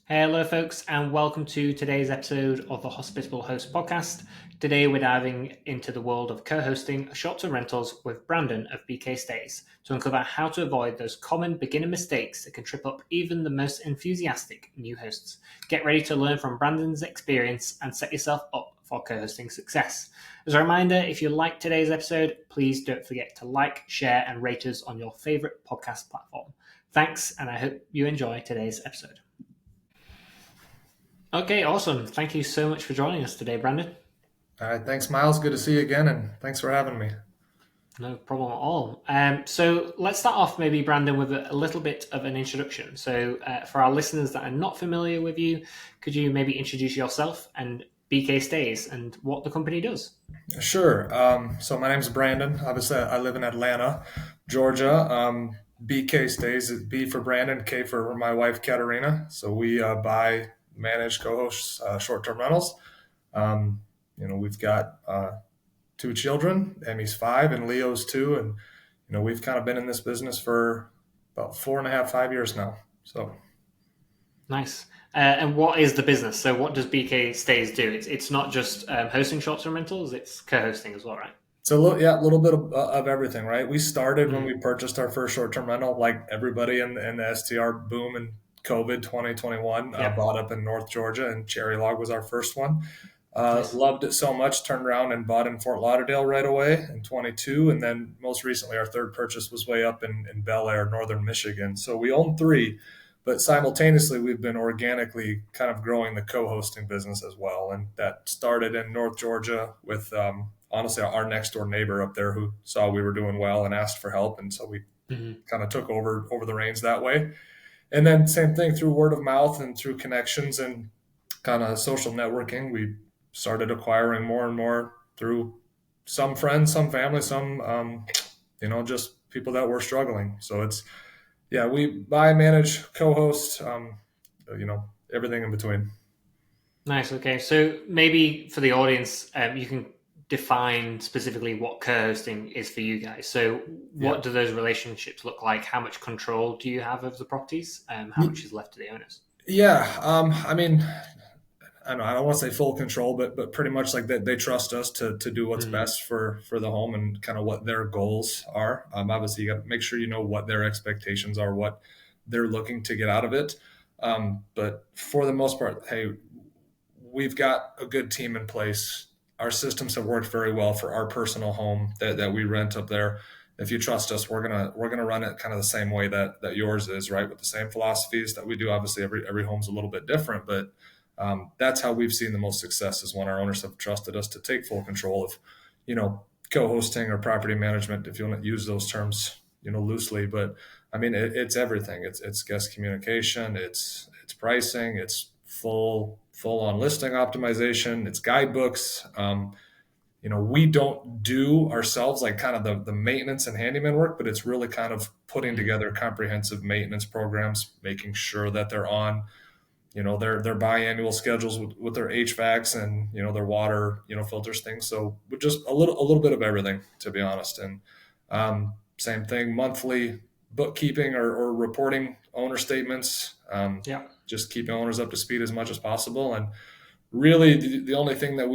Hello, folks, and welcome to today's episode of the Hospitable Host podcast. Today, we're diving into the world of co hosting short term rentals with Brandon of BK Stays to uncover how to avoid those common beginner mistakes that can trip up even the most enthusiastic new hosts. Get ready to learn from Brandon's experience and set yourself up for co hosting success. As a reminder, if you like today's episode, please don't forget to like, share, and rate us on your favorite podcast platform. Thanks, and I hope you enjoy today's episode. Okay, awesome. Thank you so much for joining us today, Brandon. All right, thanks, Miles. Good to see you again, and thanks for having me. No problem at all. So let's start off, maybe, Brandon, with a little bit of an introduction. So, for our listeners that are not familiar with you, could you maybe introduce yourself and BK Stays and what the company does? Sure. So my name's Brandon. Obviously, I live in Atlanta, Georgia. BK stays at B for Brandon, K for my wife, Katerina. So we buy, manage, co-host short-term rentals. We've got two children. Emmy's 5 and Leo's 2. And, we've kind of been in this business for about 4.5, 5 years now. So Nice. And what is the business? So, what does BK Stays do? It's not just hosting short term rentals; it's co-hosting as well, right? it's a little bit of everything, right? We started when we purchased our first short-term rental, like everybody in the STR boom in COVID 2021, Yeah. bought up in North Georgia, and Cherry Log was our first one. Nice. Loved it so much, turned around and bought in Fort Lauderdale right away in 22. And then most recently, our third purchase was way up in Bel Air, Northern Michigan. So we own three, but simultaneously, we've been organically kind of growing the co hosting business as well. And that started in North Georgia with honestly our next door neighbor up there who saw we were doing well and asked for help. And so we Mm-hmm. kind of took over the reins that way. And then same thing through word of mouth and through connections and kind of social networking. We started acquiring more and more through some friends, some family, some just people that were struggling. So it's we buy, manage, co-host, everything in between. Nice. Okay. So maybe for the audience, you can define specifically what co-hosting is for you guys. So Yeah. what do those relationships look like? How much control do you have of the properties? How much is left to the owners? Yeah. I mean, I don't want to say full control, but pretty much like that they trust us to do what's Mm, best for the home and kind of what their goals are. Obviously, you got to make sure you know what their expectations are, what they're looking to get out of it. But for the most part, hey, we've got a good team in place. Our systems have worked very well for our personal home that we rent up there. If you trust us, we're gonna run it kind of the same way that yours is, right? With the same philosophies that we do. Obviously, every home's a little bit different, but that's how we've seen the most success is when our owners have trusted us to take full control of, co-hosting or property management, if you want to use those terms, loosely. But I mean, it's everything. It's guest communication. It's pricing. It's full on listing optimization. It's guidebooks. We don't do ourselves like kind of the maintenance and handyman work, but it's really kind of putting mm, together comprehensive maintenance programs, making sure that they're on their biannual schedules with their HVACs and their water filters things. So with just a little bit of everything, to be honest. And same thing, monthly bookkeeping or reporting owner statements, yeah. just keeping owners up to speed as much as possible. And really the only thing that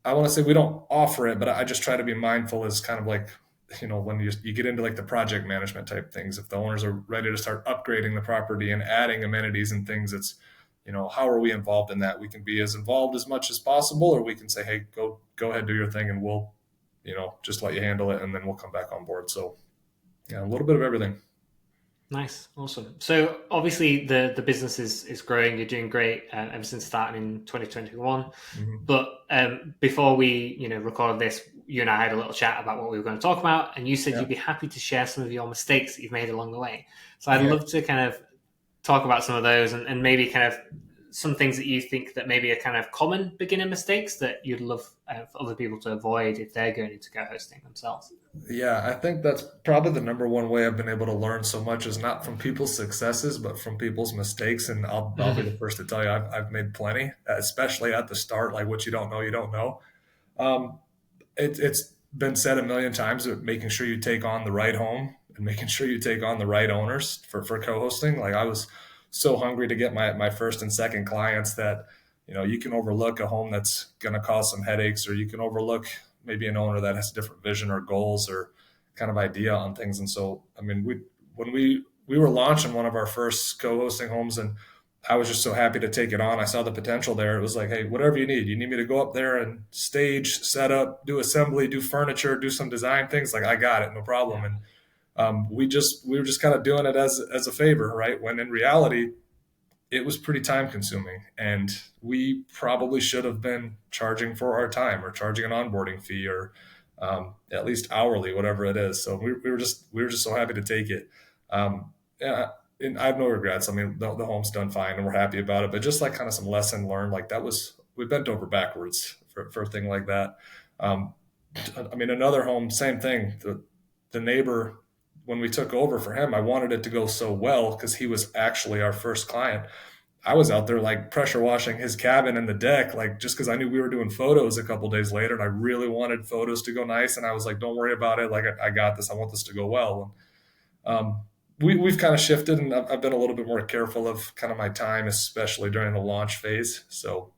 I want to say we don't offer it, but I just try to be mindful is kind of like, when you get into like the project management type things, if the owners are ready to start upgrading the property and adding amenities and things, it's, how are we involved in that? We can be as involved as much as possible, or we can say, hey, go ahead, do your thing, and we'll, just let you handle it, and then we'll come back on board. So yeah, a little bit of everything. Nice, awesome. So obviously the business is growing. You're doing great ever since starting in 2021. Hmm. But before we recorded this, you and I had a little chat about what we were going to talk about, and you said Yeah. you'd be happy to share some of your mistakes that you've made along the way. So I'd Yeah. love to kind of talk about some of those and maybe kind of some things that you think that maybe are kind of common beginner mistakes that you'd love for other people to avoid if they're going into co-hosting themselves. Yeah, I think that's probably the number one way I've been able to learn so much is not from people's successes, but from people's mistakes. And I'll be the first to tell you, I've made plenty, especially at the start, like what you don't know, you don't know. Um, it's been said a million times that making sure you take on the right home and making sure you take on the right owners for co-hosting. Like I was so hungry to get my first and second clients that, you can overlook a home that's going to cause some headaches, or you can overlook maybe an owner that has a different vision or goals or kind of idea on things. And so, I mean, when we were launching one of our first co-hosting homes, and I was just so happy to take it on. I saw the potential there. It was like, hey, whatever you need. You need me to go up there and stage, set up, do assembly, do furniture, do some design things. Like, I got it, no problem. Yeah. And we were just kind of doing it as a favor, right? When in reality, it was pretty time consuming, and we probably should have been charging for our time or charging an onboarding fee, or at least hourly, whatever it is. So we were just so happy to take it. Yeah, and I have no regrets. I mean, the home's done fine and we're happy about it, but just like kind of some lesson learned, like that was, we bent over backwards for a thing like that. um, I mean, another home, same thing. The neighbor, when we took over for him, I wanted it to go so well because he was actually our first client. I was out there like pressure washing his cabin and the deck, like just because I knew we were doing photos a couple days later, and I really wanted photos to go nice. And I was like, "Don't worry about it. Like I got this. I want this to go well." Um, we've kind of shifted, and I've been a little bit more careful of kind of my time, especially during the launch phase. So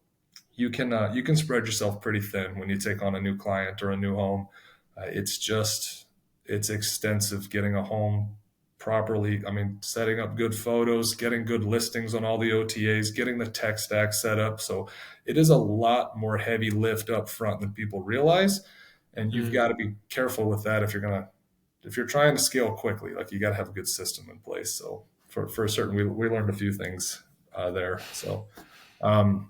you can spread yourself pretty thin when you take on a new client or a new home. It's extensive getting a home properly. I mean, setting up good photos, getting good listings on all the OTAs, getting the tech stack set up. So it is a lot more heavy lift up front than people realize, and you've Mm. got to be careful with that if you're trying to scale quickly. Like, you got to have a good system in place. So for certain, we learned a few things there. So. Um,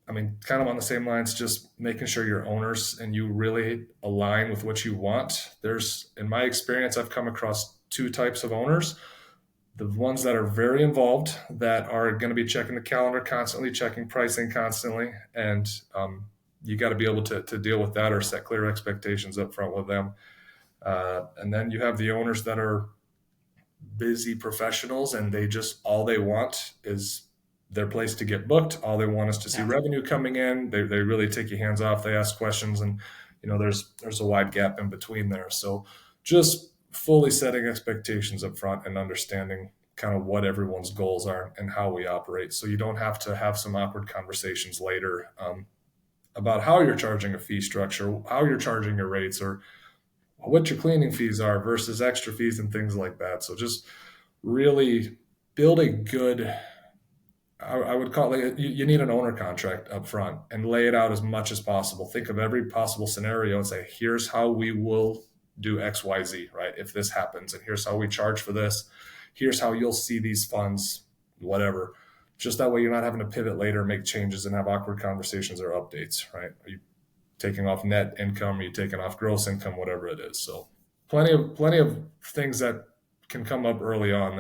I mean, kind of on the same lines, just making sure your owners and you really align with what you want. In my experience, I've come across two types of owners: the ones that are very involved, that are going to be checking the calendar constantly, checking pricing constantly. And you got to be able to deal with that or set clear expectations up front with them. And then you have the owners that are busy professionals, and all they want is their place to get booked. All they want is to see Yeah. revenue coming in. They really take your hands off. They ask questions, and there's a wide gap in between there. So just fully setting expectations up front and understanding kind of what everyone's goals are and how we operate, so you don't have to have some awkward conversations later about how you're charging a fee structure, how you're charging your rates, or what your cleaning fees are versus extra fees and things like that. So just really build a good, I would call it, you need an owner contract up front and lay it out as much as possible. Think of every possible scenario and say, here's how we will do XYZ, right? If this happens, and here's how we charge for this. Here's how you'll see these funds, whatever. Just that way you're not having to pivot later, make changes, and have awkward conversations or updates, right? Are you taking off net income? Are you taking off gross income? Whatever it is. So plenty of things that can come up early on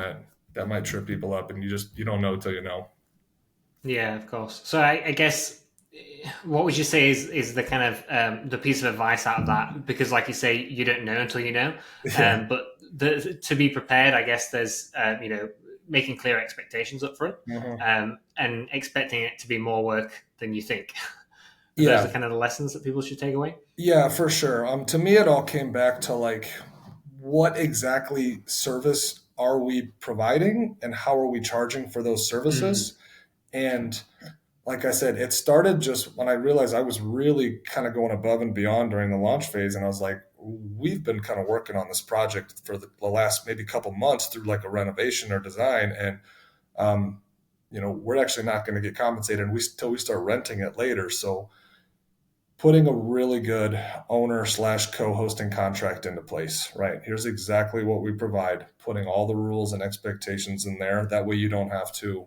that might trip people up, and you don't know till you know. Yeah, of course. So I guess what would you say is the kind of the piece of advice out of that? Because, like you say, you don't know until you know. Yeah. But to be prepared, I guess there's making clear expectations up front, Mhm. and expecting it to be more work than you think. Are those the Yeah. kind of the lessons that people should take away? Yeah, for sure. To me, it all came back to like, what exactly service are we providing and how are we charging for those Mm. services? And like I said, it started just when I realized I was really kind of going above and beyond during the launch phase. And I was like, we've been kind of working on this project for the last maybe couple months through like a renovation or design. And, um, we're actually not going to get compensated until we start renting it later. So putting a really good owner slash co-hosting contract into place, right? Here's exactly what we provide, putting all the rules and expectations in there. That way you don't have to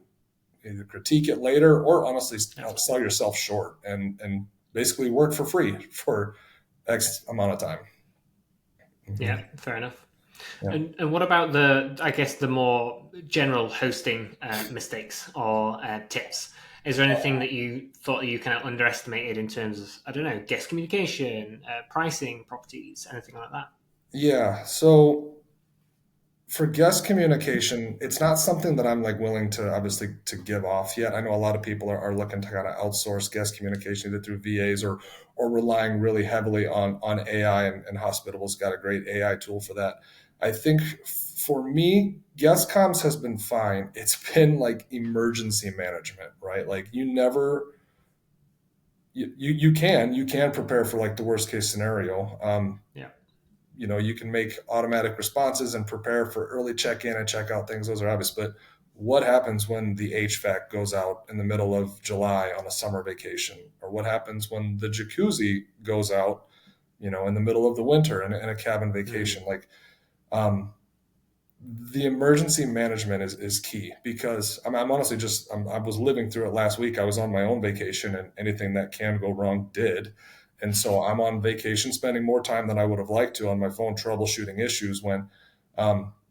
either critique it later or honestly Yeah. sell yourself short and basically work for free for X amount of time. Yeah, Hmm. fair enough. Yeah. And what about I guess, the more general hosting mistakes or tips? Is there anything that you thought you kind of underestimated in terms of, I don't know, guest communication, pricing, properties, anything like that? Yeah. So for guest communication, it's not something that I'm like willing to obviously to give off yet. I know a lot of people are looking to kind of outsource guest communication either through VAs or relying really heavily on AI, and Hospitable's got a great AI tool for that. I think for me, guest comms has been fine. It's been like emergency management, right? Like you never you can prepare for like the worst case scenario. Yeah. You can make automatic responses and prepare for early check in and check out things. Those are obvious, but what happens when the HVAC goes out in the middle of July on a summer vacation, or what happens when the jacuzzi goes out, in the middle of the winter in a cabin Mm. vacation? Like, um, the emergency management is key, because I'm honestly I was living through it last week. I was on my own vacation, and anything that can go wrong did. And so I'm on vacation, spending more time than I would have liked to on my phone troubleshooting issues, when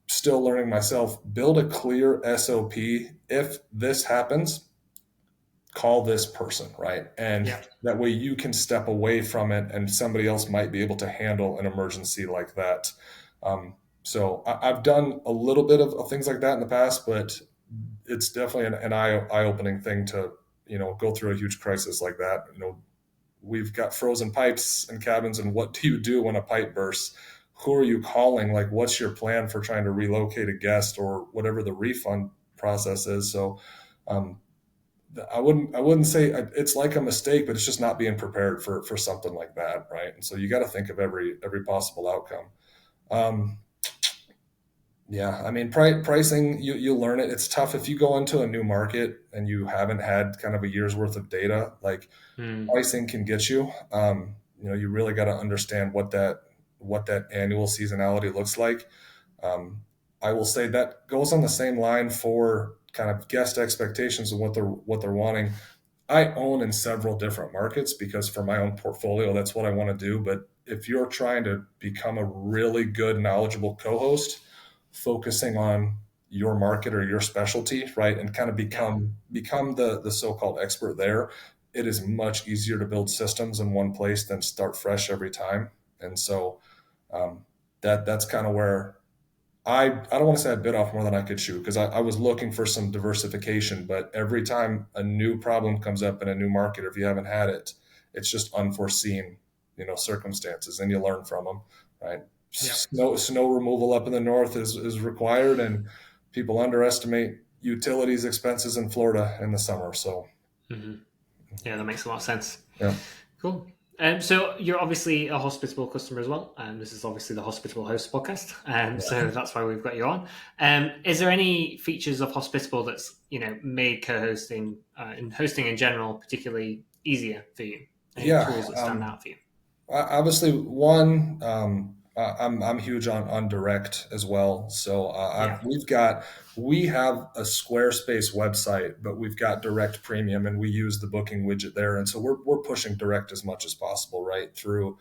still learning myself. Build a clear SOP. If this happens, call this person, right? And Yeah. that way you can step away from it, and somebody else might be able to handle an emergency like that. So I've done a little bit of things like that in the past, but it's definitely an eye-opening thing to, go through a huge crisis like that. We've got frozen pipes in cabins, and what do you do when a pipe bursts? Who are you calling? Like, what's your plan for trying to relocate a guest, or whatever the refund process is? So, um, I wouldn't say it's like a mistake, but it's just not being prepared for something like that, right? And so you got to think of every possible outcome. Um, yeah, I mean, pricing, you learn it. It's tough if you go into a new market and you haven't had kind of a year's worth of data. Like, Mm. pricing can get you. You really got to understand what that annual seasonality looks like. Um, I will say that goes on the same line for kind of guest expectations and what they're wanting. I own in several different markets, because for my own portfolio, that's what I want to do. But if you're trying to become a really good, knowledgeable co-host, focusing on your market or your specialty, right, and kind of Yeah. become the so-called expert there, it is much easier to build systems in one place than start fresh every time. And so, um, that's kind of where I don't want to say I bit off more than I could chew, because I was looking for some diversification, but every time a new problem comes up in a new market, or if you haven't had it, it's just unforeseen, circumstances, and you learn from them, right? Yeah. Snow removal up in the north is required, and people underestimate utilities expenses in Florida in the summer. So, Hmm. Yeah, that makes a lot of sense. yeah, Cool. So you're obviously a hospitable customer as well, and this is obviously the Hospitable Host podcast, yeah, so that's why we've got you on. Is there any features of Hospitable that's made co-hosting and hosting in general particularly easier for you? Any yeah. tools that stand out for you? Obviously, one, I'm huge on direct as well. So, Yeah. we have a Squarespace website, but we've got direct premium, and we use the booking widget there, and so we're pushing direct as much as possible, right through.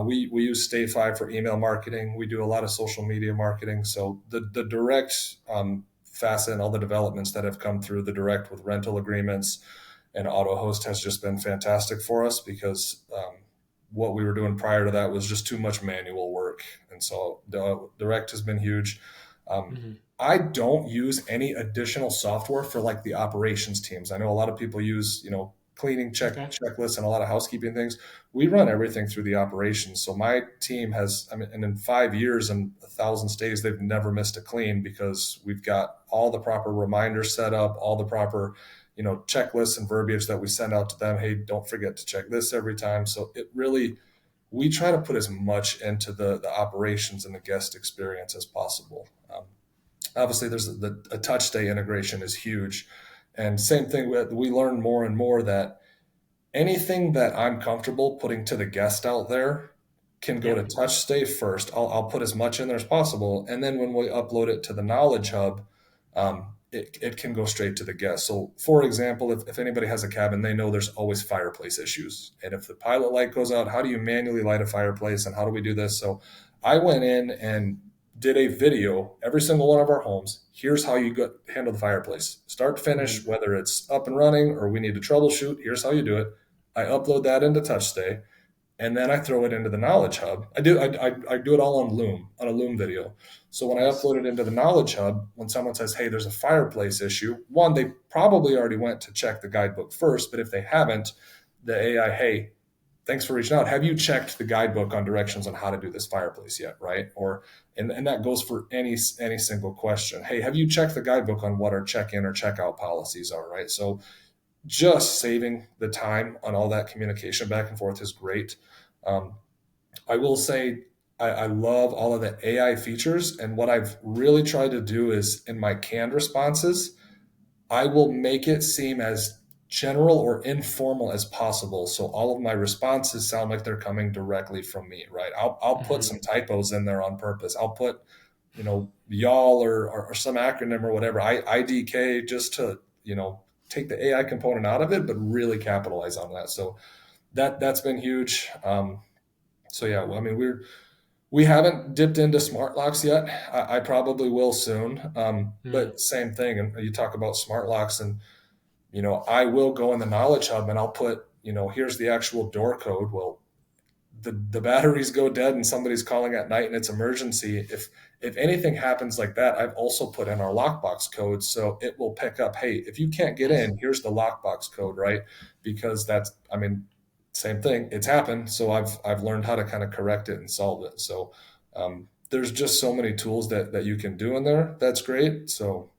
We use Stayfi for email marketing. We do a lot of social media marketing. So the direct, facet, and all the developments that have come through the direct with rental agreements and auto host has just been fantastic for us, because what we were doing prior to that was just too much manual work. And so the direct has been huge. Um, Hmm. I don't use any additional software for like the operations teams. I know a lot of people use, cleaning Okay. checklists and a lot of housekeeping things. We run everything through the operations. So my team has, I mean, and in 5 years and 1,000 stays, they've never missed a clean, because we've got all the proper reminders set up, all the proper, checklists and verbiage that we send out to them. Hey, don't forget to check this every time. So it really, we try to put as much into the operations and the guest experience as possible. Obviously, there's a touch stay integration is huge. And same thing, we learn more and more that anything that I'm comfortable putting to the guest out there can go Yeah. to touch stay first. I'll put as much in there as possible. And then when we upload it to the knowledge hub, it can go straight to the guest. So, for example, if anybody has a cabin, they know there's always fireplace issues. And if the pilot light goes out, how do you manually light a fireplace, and how do we do this? So I went in and did a video, every single one of our homes. Here's how you handle the fireplace, start to finish, Hmm. whether it's up and running or we need to troubleshoot. Here's how you do it. I upload that into TouchStay, and then I throw it into the Knowledge Hub. I do it all on a Loom video. So when I Nice. upload it into the Knowledge Hub, when someone says, "Hey, there's a fireplace issue," one, they probably already went to check the guidebook first, but if they haven't, the AI, "Hey, thanks for reaching out. Have you checked the guidebook on directions on how to do this fireplace yet? Right. Or, and that goes for any single question. Hey, have you checked the guidebook on what our check-in or check-out policies are? Right. So just saving the time on all that communication back and forth is great. Um, I will say I love all of the AI features. And what I've really tried to do is in my canned responses, I will make it seem as general or informal as possible. So all of my responses sound like they're coming directly from me, right? I'll put Hmm. some typos in there on purpose. I'll put, y'all or some acronym or whatever, IDK, just to, take the AI component out of it, but really capitalize on that. So that's been huge. So yeah, well, I mean, we haven't dipped into smart locks yet. I probably will soon. Mm. But same thing. And you talk about smart locks, and I will go in the knowledge hub and I'll put, here's the actual door code. Well, the batteries go dead and somebody's calling at night and it's emergency. If anything happens like that, I've also put in our lockbox code, so it will pick up, hey, if you can't get Nice. in, here's the lockbox code, right? Because that's, I mean, same thing. It's happened, so I've learned how to kind of correct it and solve it. So there's just so many tools that you can do in there. That's great. So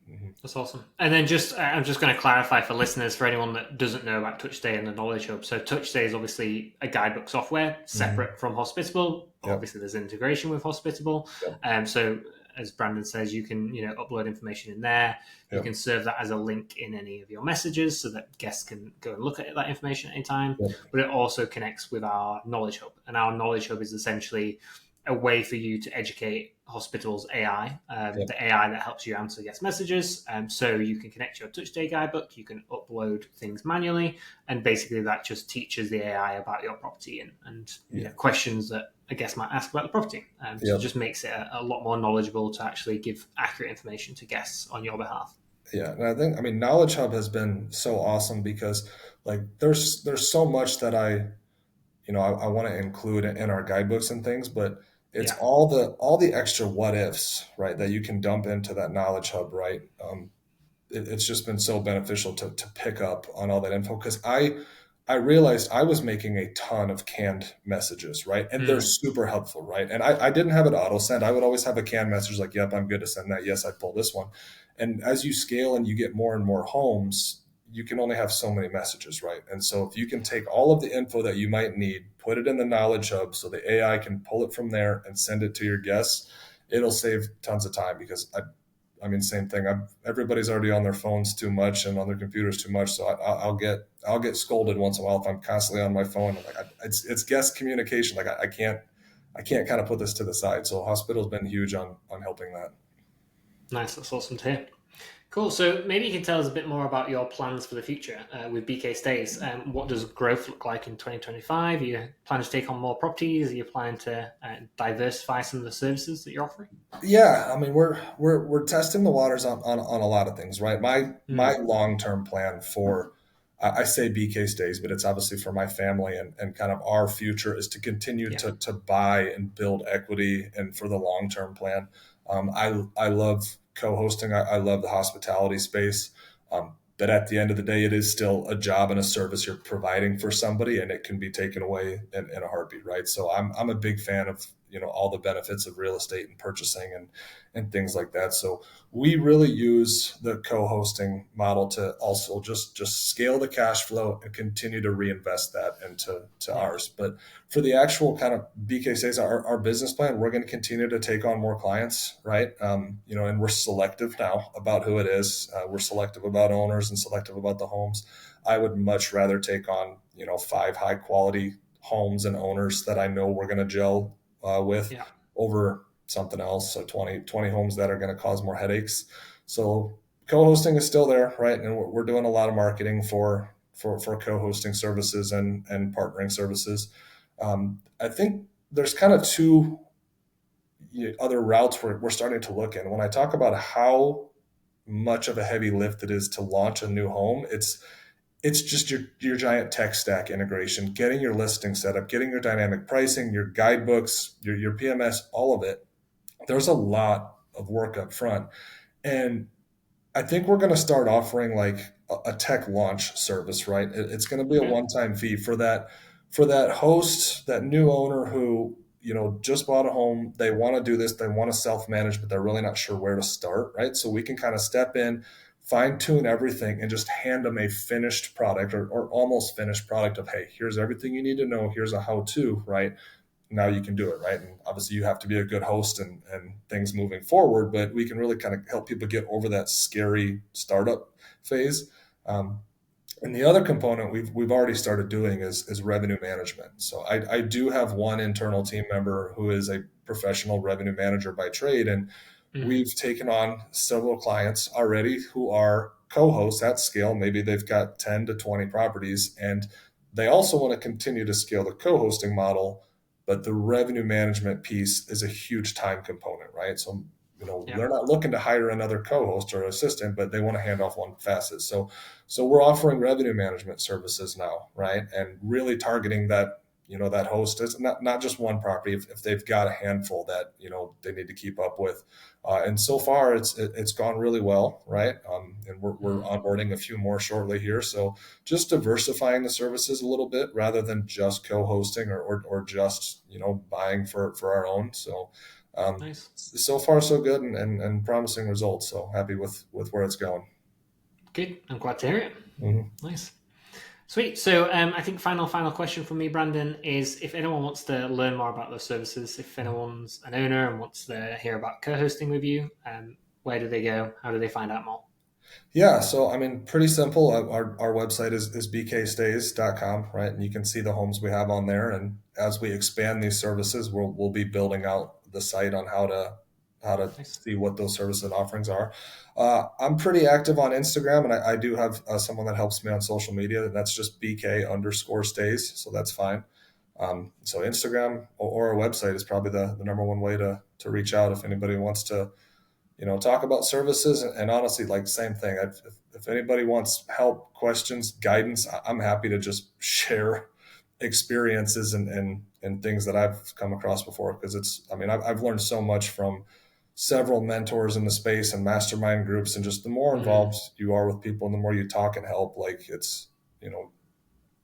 mhm. That's awesome. And then I'm just going to clarify for listeners, for anyone that doesn't know about TouchStay and the Knowledge Hub. So TouchStay is obviously a guidebook software Mhm. separate from Hospitable. Yep. Obviously, there's integration with Hospitable. Yep. So as Brandon says, you can upload information in there. You Yep. can serve that as a link in any of your messages so that guests can go and look at that information at any time. Yep. But it also connects with our Knowledge Hub, and our Knowledge Hub is essentially a way for you to educate Hospital's AI, Yep. the AI that helps you answer guest messages. So you can connect your TouchStay guidebook, you can upload things manually, and basically that just teaches the AI about your property and Yeah. questions that a guest might ask about the property. So it Yep. just makes it a lot more knowledgeable to actually give accurate information to guests on your behalf. Yeah, and I mean, Knowledge Hub has been so awesome because like there's so much that I want to include in our guidebooks and things, but it's Yeah. all the extra what ifs, right, that you can dump into that Knowledge Hub, right? It's just been so beneficial to pick up on all that info because I realized I was making a ton of canned messages, right? And they're Mm. super helpful, right? And I didn't have it auto send. I would always have a canned message like, yep, I'm good to send that. Yes, I pull this one. And as you scale and you get more and more homes, you can only have so many messages, right? And so if you can take all of the info that you might need, put it in the knowledge hub so the AI can pull it from there and send it to your guests, it'll save tons of time because I mean, same thing. Everybody's already on their phones too much and on their computers too much. So I'll get scolded once in a while if I'm constantly on my phone. I'm like, it's guest communication. Like I can't kind of put this to the side. So hospital's been huge on helping that. Nice. That's awesome to hear. Cool. So maybe you can tell us a bit more about your plans for the future with BK Stays. What does growth look like in 2025? Are you planning to take on more properties? Are you planning to diversify some of the services that you're offering? Yeah, I mean, we're testing the waters on a lot of things, right? My Mm. long term plan for I say BK stays, but it's obviously for my family and kind of our future is to continue Yeah. to buy and build equity and for the long term plan. I love co-hosting. I love the hospitality space. But at the end of the day, it is still a job and a service you're providing for somebody, and it can be taken away in a heartbeat, right? So I'm a big fan of all the benefits of real estate and purchasing and things like that. So we really use the co-hosting model to also just scale the cash flow and continue to reinvest that into Yeah. ours. But for the actual kind of BK says our business plan, we're going to continue to take on more clients, right? And we're selective now about who it is. We're selective about owners and selective about the homes. I would much rather take on 5 high quality homes and owners that I know we're going to gel with Yeah. over something else. So 20 homes that are going to cause more headaches. So co-hosting is still there, right? And we're doing a lot of marketing for co-hosting services and partnering services. I think there's kind of two other routes we're starting to look in. When I talk about how much of a heavy lift it is to launch a new home, it's just your giant tech stack integration, getting your listing set up, getting your dynamic pricing, your guidebooks, your PMS, all of it. There's a lot of work up front. And I think we're going to start offering like a tech launch service, right? It's going to be a Okay. one-time fee for that. for that host, that new owner who, just bought a home, they want to do this, they want to self-manage, but they're really not sure where to start, right? So we can kind of step in, fine tune everything, and just hand them a finished product, or almost finished product of, hey, here's everything you need to know. Here's a how-to, right? Now you can do it, right? And obviously you have to be a good host and things moving forward, but we can really kind of help people get over that scary startup phase. Um, and the other component we've already started doing is revenue management. So I do have one internal team member who is a professional revenue manager by trade, and Mm. we've taken on several clients already who are co-hosts at scale. Maybe they've got 10 to 20 properties, and they also want to continue to scale the co-hosting model, but the revenue management piece is a huge time component, right? So Yeah. they're not looking to hire another co-host or assistant, but they want to hand off one facet. So we're offering revenue management services now, right? And really targeting that, that host is not just one property. If they've got a handful that, they need to keep up with. And so far it's gone really well, right? And we're Mm. onboarding a few more shortly here. So just diversifying the services a little bit rather than just co-hosting or just, buying for our own. So, Nice. so far so good, and promising results. So happy with where it's going. Good. I'm glad to hear it. Mhm. Nice. Sweet. So I think final question from me, Brandon, is if anyone wants to learn more about those services, if anyone's an owner and wants to hear about co-hosting with you, where do they go? How do they find out more? Yeah, so I mean, pretty simple. Our website is bkstays.com, right? And you can see the homes we have on there. And as we expand these services, we'll be building out the site on how to Nice. see what those services and offerings are. I'm pretty active on Instagram, and I do have someone that helps me on social media. That's just bk_stays, so that's fine. So Instagram or our website is probably the number one way to reach out if anybody wants to talk about services. And honestly, like, same thing. If anybody wants help, questions, guidance, I'm happy to just share experiences and things that I've come across before, because I mean, I've learned so much from several mentors in the space and mastermind groups. And just the more Mm. involved you are with people and the more you talk and help, like, it's,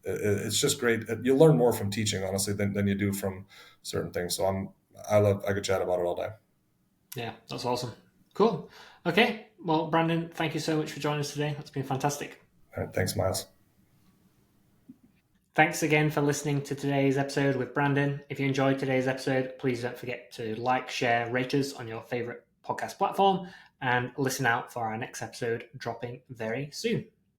it's just great. You learn more from teaching, honestly, than you do from certain things. So I could chat about it all day. Yeah, that's awesome. Cool. Okay. Well, Brandon, thank you so much for joining us today. That's been fantastic. All right, thanks, Miles. Thanks again for listening to today's episode with Brandon. If you enjoyed today's episode, please don't forget to like, share, rate us on your favorite podcast platform, and listen out for our next episode dropping very soon.